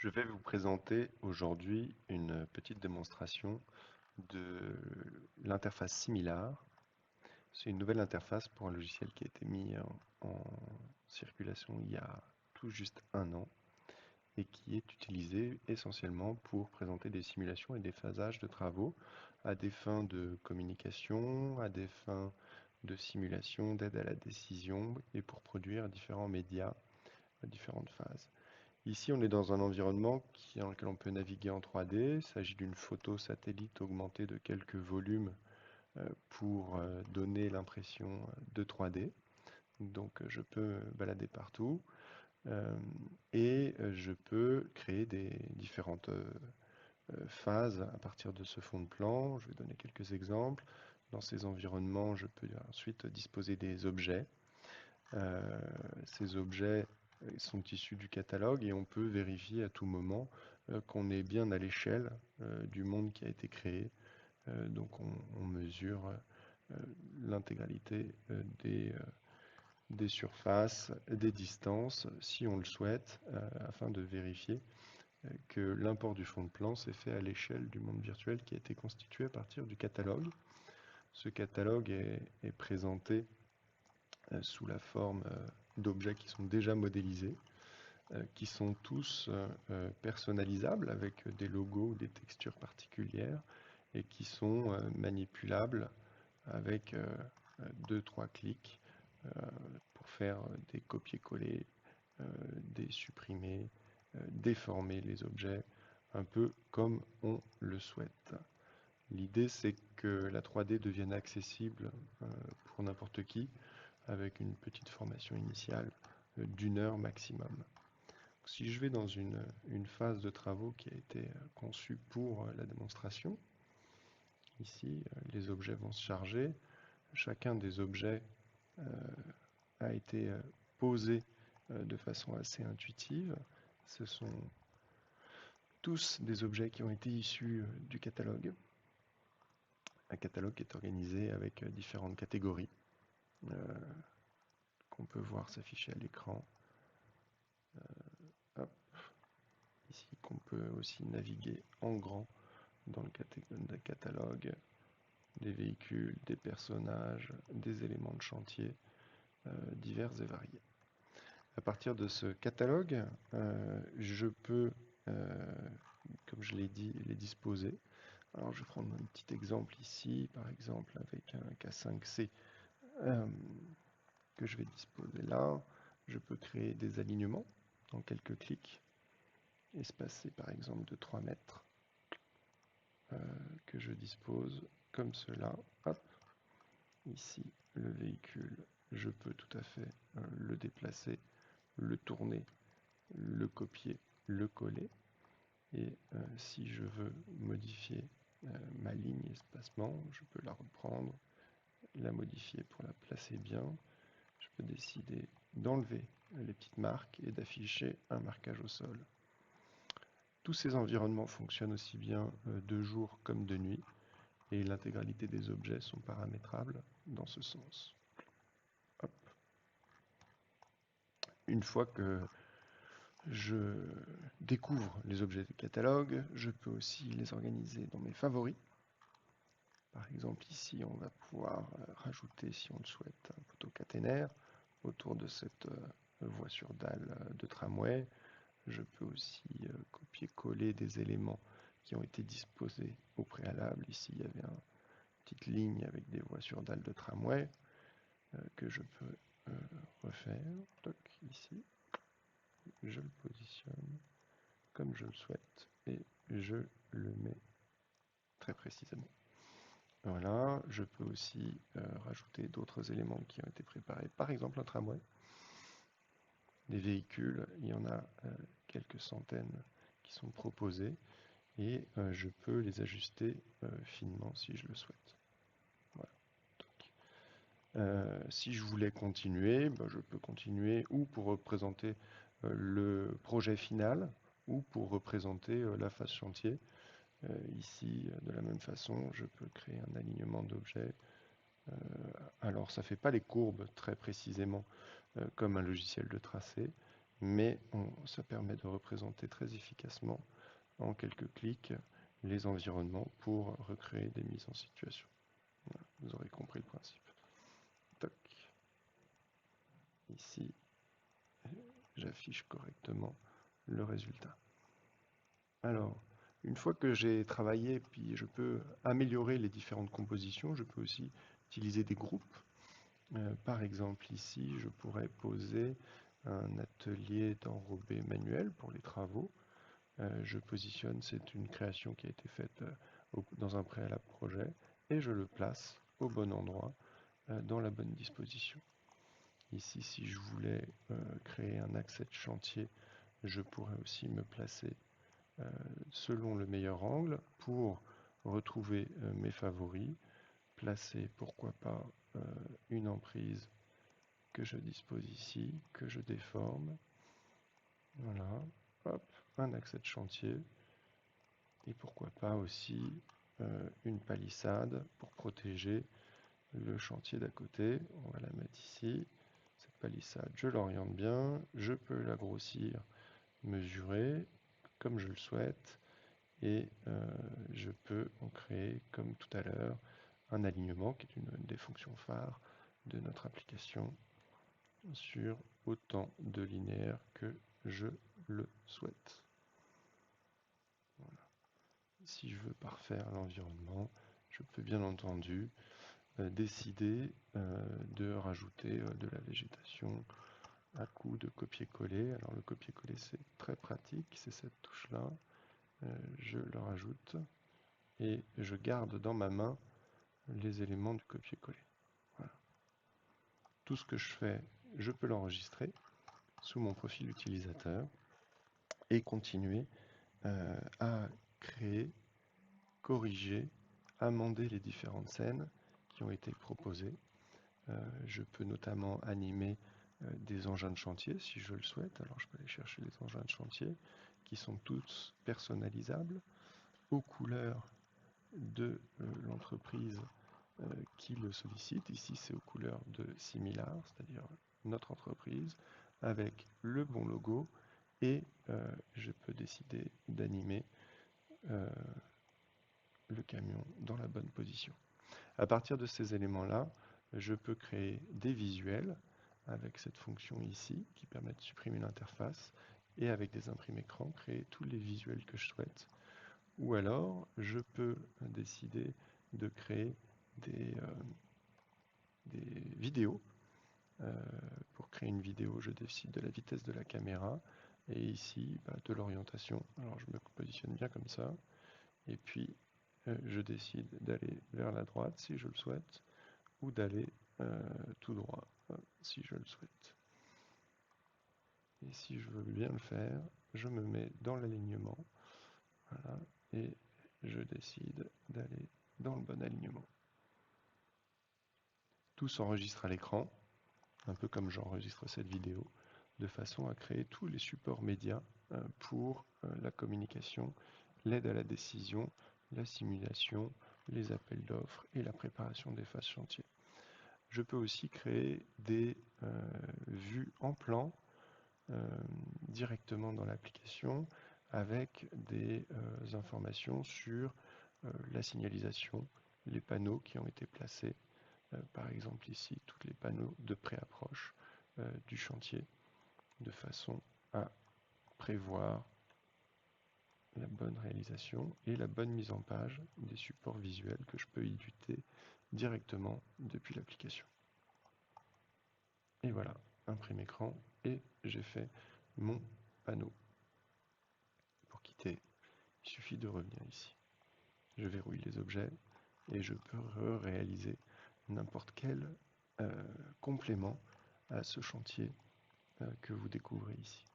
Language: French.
Je vais vous présenter aujourd'hui une petite démonstration de l'interface Similar. C'est une nouvelle interface pour un logiciel qui a été mis en circulation il y a tout juste un an et qui est utilisé essentiellement pour présenter des simulations et des phasages de travaux à des fins de communication, à des fins de simulation, d'aide à la décision et pour produire différents médias à différentes phases. Ici, on est dans un environnement dans lequel on peut naviguer en 3D. Il s'agit d'une photo satellite augmentée de quelques volumes pour donner l'impression de 3D. Donc, je peux me balader partout et je peux créer des différentes phases à partir de ce fond de plan. Je vais donner quelques exemples. Dans ces environnements, je peux ensuite disposer des objets. Ces objets sont issus du catalogue et on peut vérifier à tout moment qu'on est bien à l'échelle du monde qui a été créé. Donc on mesure l'intégralité des surfaces, des distances, si on le souhaite, afin de vérifier que l'import du fond de plan s'est fait à l'échelle du monde virtuel qui a été constitué à partir du catalogue. Ce catalogue est présenté sous la forme d'objets qui sont déjà modélisés, qui sont tous personnalisables avec des logos ou des textures particulières et qui sont manipulables avec 2-3 clics pour faire des copier-coller, des supprimer, déformer les objets, un peu comme on le souhaite. L'idée, c'est que la 3D devienne accessible pour n'importe qui, avec une petite formation initiale d'1 heure maximum. Si je vais dans une phase de travaux qui a été conçue pour la démonstration, ici, les objets vont se charger. Chacun des objets a été posé de façon assez intuitive. Ce sont tous des objets qui ont été issus du catalogue. Un catalogue qui est organisé avec différentes catégories qu'on peut voir s'afficher à l'écran. Ici, qu'on peut aussi naviguer en grand dans le catalogue, des véhicules, des personnages, des éléments de chantier divers et variés. À partir de ce catalogue, je peux, comme je l'ai dit, les disposer. Alors, je vais prendre un petit exemple ici, par exemple avec un K5C que je vais disposer là. Je peux créer des alignements en quelques clics, espacés par exemple de 3 mètres, que je dispose comme cela. Hop. Ici, le véhicule, je peux tout à fait le déplacer, le tourner, le copier, le coller. Et si je veux modifier ma ligne espacement, je peux la reprendre, la modifier pour la placer bien. Je peux décider d'enlever les petites marques et d'afficher un marquage au sol. Tous ces environnements fonctionnent aussi bien de jour comme de nuit et l'intégralité des objets sont paramétrables dans ce sens. Hop. Une fois que je découvre les objets du catalogue, je peux aussi les organiser dans mes favoris. Par exemple, ici, on va pouvoir rajouter, si on le souhaite, un poteau caténaire autour de cette voie sur dalle de tramway. Je peux aussi copier-coller des éléments qui ont été disposés au préalable. Ici, il y avait une petite ligne avec des voies sur dalle de tramway que je peux refaire. Toc, ici, je le positionne comme je le souhaite et je le mets très précisément. Voilà, je peux aussi rajouter d'autres éléments qui ont été préparés, par exemple un tramway. Des véhicules, il y en a quelques centaines qui sont proposés et je peux les ajuster finement si je le souhaite. Voilà. Si je voulais continuer, je peux continuer ou pour représenter le projet final ou pour représenter la phase chantier. Ici, de la même façon, je peux créer un alignement d'objets. Alors, ça ne fait pas les courbes très précisément comme un logiciel de tracé, mais ça permet de représenter très efficacement en quelques clics les environnements pour recréer des mises en situation. Voilà, vous aurez compris le principe. Toc. Ici, j'affiche correctement le résultat. Alors, une fois que j'ai travaillé, puis je peux améliorer les différentes compositions, je peux aussi utiliser des groupes. Par exemple, ici, je pourrais poser un atelier d'enrobé manuel pour les travaux. Je positionne, c'est une création qui a été faite dans un préalable projet, et je le place au bon endroit, dans la bonne disposition. Ici, si je voulais créer un accès de chantier, je pourrais aussi me placer selon le meilleur angle pour retrouver mes favoris, placer pourquoi pas une emprise que je dispose ici, que je déforme. Voilà, hop, un accès de chantier. Et pourquoi pas aussi une palissade pour protéger le chantier d'à côté. On va la mettre ici. Cette palissade, je l'oriente bien. Je peux la grossir, mesurer comme je le souhaite. Et je peux en créer, comme tout à l'heure, un alignement qui est une des fonctions phares de notre application sur autant de linéaires que je le souhaite. Voilà. Si je veux parfaire l'environnement, je peux bien entendu décider de rajouter de la végétation à coup de copier-coller. Alors le copier-coller, c'est très pratique, c'est cette touche-là. Je le rajoute et je garde dans ma main les éléments du copier-coller. Voilà. Tout ce que je fais, je peux l'enregistrer sous mon profil utilisateur et continuer à créer, corriger, amender les différentes scènes qui ont été proposées. Je peux notamment animer des engins de chantier si je le souhaite. Alors je peux aller chercher les engins de chantier qui sont tous personnalisables aux couleurs de l'entreprise qui le sollicite. Ici, c'est aux couleurs de Similar, c'est-à-dire notre entreprise, avec le bon logo, et je peux décider d'animer le camion dans la bonne position. À partir de ces éléments-là, je peux créer des visuels avec cette fonction ici qui permet de supprimer l'interface, et avec des imprimes écran, créer tous les visuels que je souhaite. Ou alors, je peux décider de créer des vidéos. Pour créer une vidéo, je décide de la vitesse de la caméra et ici de l'orientation. Alors je me positionne bien comme ça, et puis je décide d'aller vers la droite si je le souhaite, ou d'aller tout droit si je le souhaite. Et si je veux bien le faire, je me mets dans l'alignement, voilà, et je décide d'aller dans le bon alignement. Tout s'enregistre à l'écran, un peu comme j'enregistre cette vidéo, de façon à créer tous les supports médias pour la communication, l'aide à la décision, la simulation, les appels d'offres et la préparation des phases chantier. Je peux aussi créer des vues en plan directement dans l'application avec des informations sur la signalisation, les panneaux qui ont été placés. Par exemple ici, tous les panneaux de pré-approche du chantier, de façon à prévoir la bonne réalisation et la bonne mise en page des supports visuels que je peux éditer directement depuis l'application. Et voilà, imprime écran, et j'ai fait mon panneau. Pour quitter, il suffit de revenir ici. Je verrouille les objets et je peux réaliser n'importe quel complément à ce chantier que vous découvrez ici.